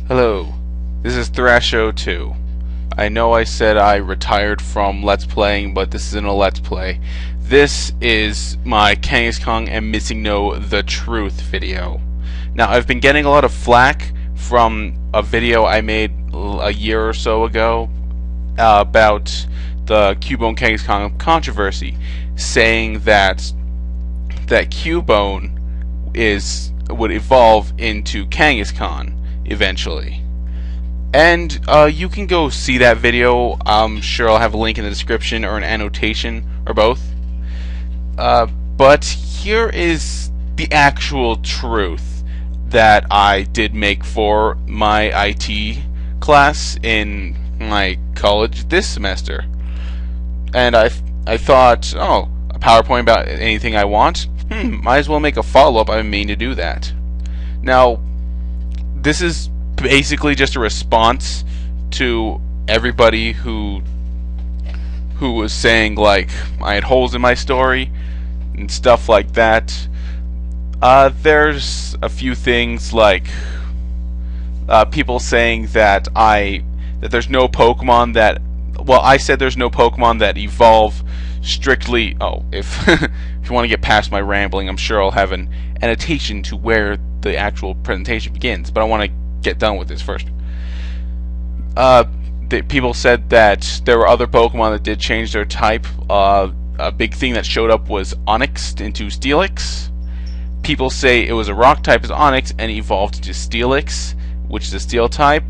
Hello, this is Thrasho2. I know I said I retired from Let's Playing, but this isn't a Let's Play. This is my Kangaskahn and Missingno The Truth video. Now, I've been getting a lot of flack from a video I made a year or so ago about the Cubome Kangaskhan controversy, saying that Cubone would evolve into Kangaskhan eventually. And you can go see that video. I'm sure I'll have a link in the description or an annotation or both. But here is the actual truth that I did make for my IT class in my college this semester. And I thought, oh, a PowerPoint about anything I want? Might as well make a follow-up. I mean to do that. Now, this is basically just a response to everybody who was saying, like, I had holes in my story and stuff like that. There's a few things like people saying that there's no Pokemon that, well, I said there's no Pokemon that evolve strictly. Oh, if if you want to get past my rambling, I'm sure I'll have an annotation to where the actual presentation begins, but I want to get done with this first. People said that there were other Pokemon that did change their type. A big thing that showed up was Onix into Steelix. People say it was a rock type as Onix and evolved into Steelix, which is a steel type.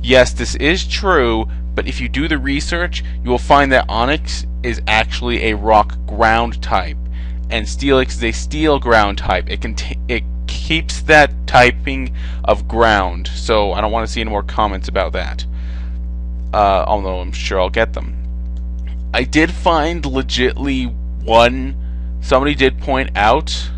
Yes, this is true, but if you do the research, you will find that Onix is actually a rock ground type, and Steelix is a steel ground type. It keeps that typing of ground, so I don't want to see any more comments about that. Although I'm sure I'll get them. I did find legitly one. Somebody did point out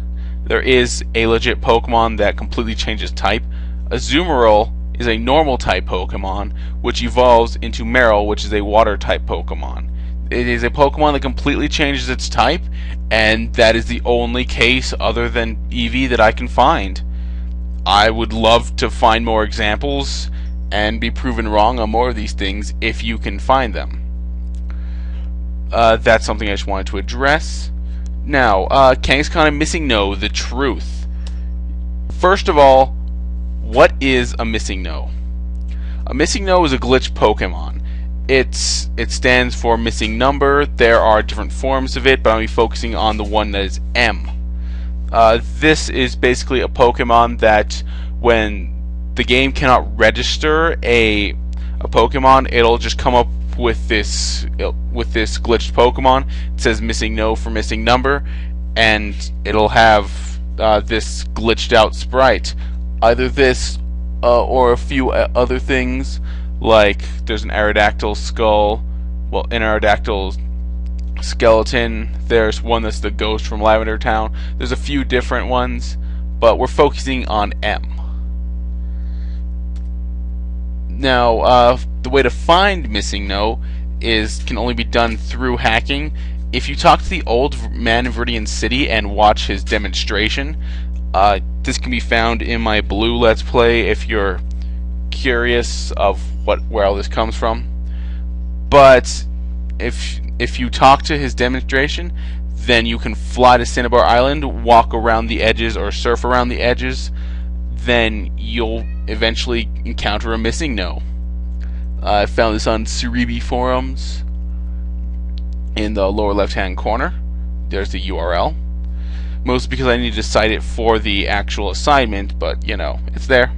there is a legit Pokemon that completely changes type. Azumarill is a normal type Pokemon, which evolves into Marill, which is a water type Pokemon. It is a Pokemon that completely changes its type, and that is the only case other than Eevee that I can find. I would love to find more examples and be proven wrong on more of these things if you can find them. That's something I just wanted to address. Now, Kangaskahn and Missingno, The Truth. First of all, what is a Missingno? A Missingno is a glitched Pokemon. It stands for missing number. There are different forms of it, but I'll be focusing on the one that is M. This is basically a Pokemon that when the game cannot register a Pokemon, it'll just come up with this glitched Pokemon. It says missing no for missing number, and it'll have this glitched out sprite. Either this or a few other things, like there's an Aerodactyl skull, well, an Aerodactyl skeleton. There's one that's the ghost from Lavender Town. There's a few different ones, but we're focusing on M. Now, the way to find Missingno can only be done through hacking. If you talk to the old man in Viridian City and watch his demonstration, this can be found in my blue Let's Play if you're curious of where all this comes from. But if you talk to his demonstration, then you can fly to Cinnabar Island, walk around the edges or surf around the edges. Then you'll eventually encounter a Missingno. I found this on Cerebi forums in the lower left hand corner. There's the URL. Mostly because I need to cite it for the actual assignment, but you know, it's there.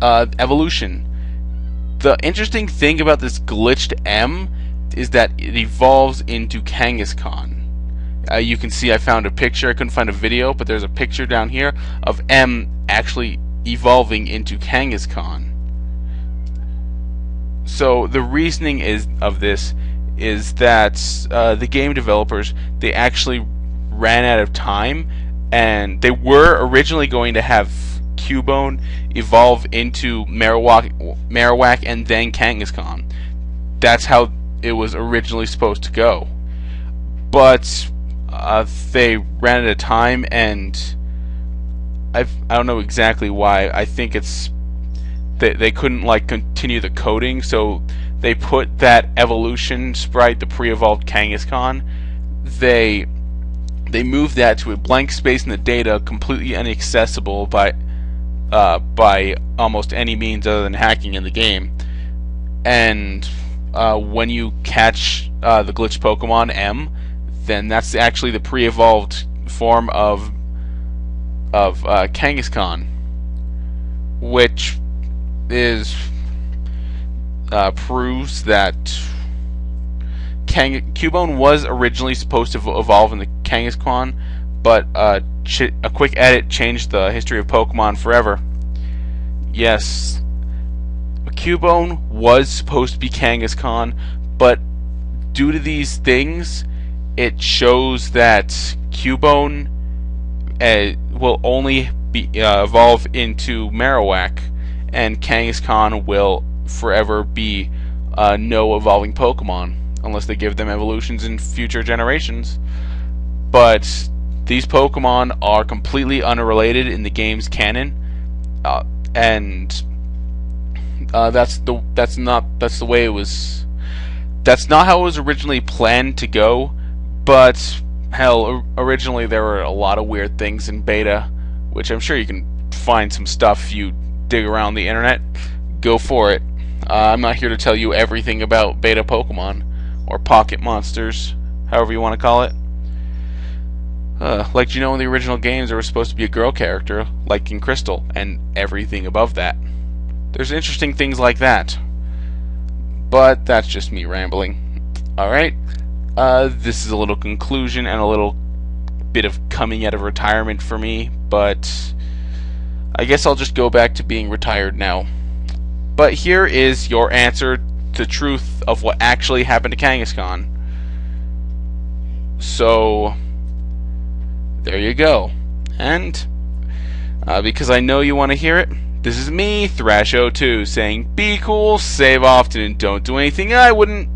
Evolution. The interesting thing about this glitched M is that it evolves into Kangaskhan. You can see I found a picture. I couldn't find a video, but there's a picture down here of M actually evolving into Kangaskhan. So the reasoning of this is that the game developers, they actually ran out of time, and they were originally going to have Cubone evolve into Marowak and then Kangaskhan. That's how it was originally supposed to go. But they ran out of time, and I don't know exactly why. I think it's they couldn't like continue the coding, so they put that evolution sprite, the pre-evolved Kangaskhan. They moved that to a blank space in the data, completely inaccessible by almost any means other than hacking in the game. And when you catch the glitched Pokemon M, then that's actually the pre-evolved form of Kangaskhan, which is proves that Cubone was originally supposed to evolve in the Kangaskhan, but a quick edit changed the history of Pokemon forever. Yes, Cubone was supposed to be Kangaskhan, but due to these things, it shows that Cubone will only evolve into Marowak, and Kangaskhan will forever be no evolving Pokemon, unless they give them evolutions in future generations. But these Pokemon are completely unrelated in the game's canon, and that's the way it was. That's not how it was originally planned to go. But hell, originally there were a lot of weird things in beta, which I'm sure you can find some stuff if you dig around the internet. Go for it. I'm not here to tell you everything about beta Pokemon or pocket monsters, however you want to call it. Like, you know, in the original games there was supposed to be a girl character, like in Crystal, and everything above that. There's interesting things like that. But that's just me rambling. Alright, this is a little conclusion and a little bit of coming out of retirement for me, but I guess I'll just go back to being retired now. But here is your answer to the truth of what actually happened to Kangaskhan. So there you go. And because I know you want to hear it, this is me, Thrasho2, saying be cool, save often, and don't do anything I wouldn't.